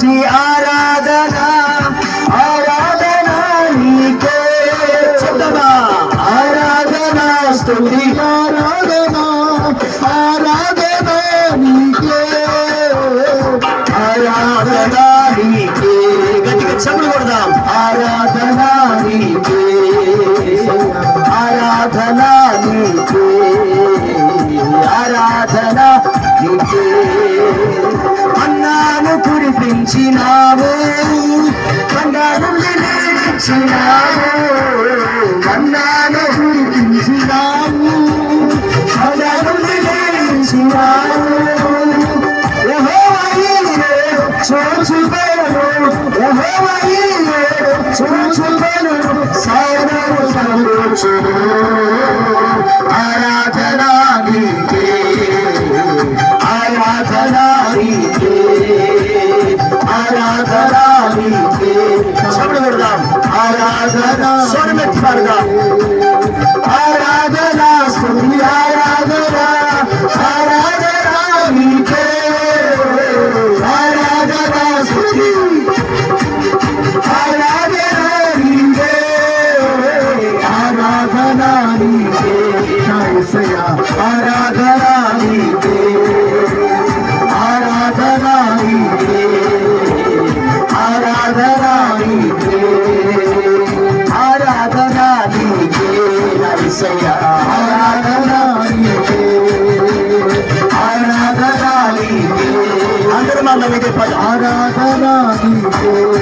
స్తుతి ఆరాధన ఆరాధన నీకే చెప్తామా ఆరాధన స్తుతి ఆరాధన ఆరాధన నీకే ఆరాధన నీకే గట్టిగా చెప్పులు కొడదాం ఆరాధన నీకే ఆరాధన నీకే ఆరాధన నీకే అన్నాను కురిపించినావు కన్నాను నిలిచినావు అన్నాను కురిపించినావు కన్నాను నిలిచినావు యెహోవాయే చూచుబెను యెహోవాయే చూచుబెను సౌరవు సంరక్షణ ఆరాధన నీకే ఆరాధన నీకే ఆరాధన నీకే చెప్పుడు పెడదాం ఆరాధన స్వరమెత్తి పాడదాం ఆరాధన స్తుతి ఆరాధన ఆరాధన నీకే ఆరాధన స్తుతి ఆరాధన నీకే ఆరాధన నీకే యేసయ్యా ఆరాధన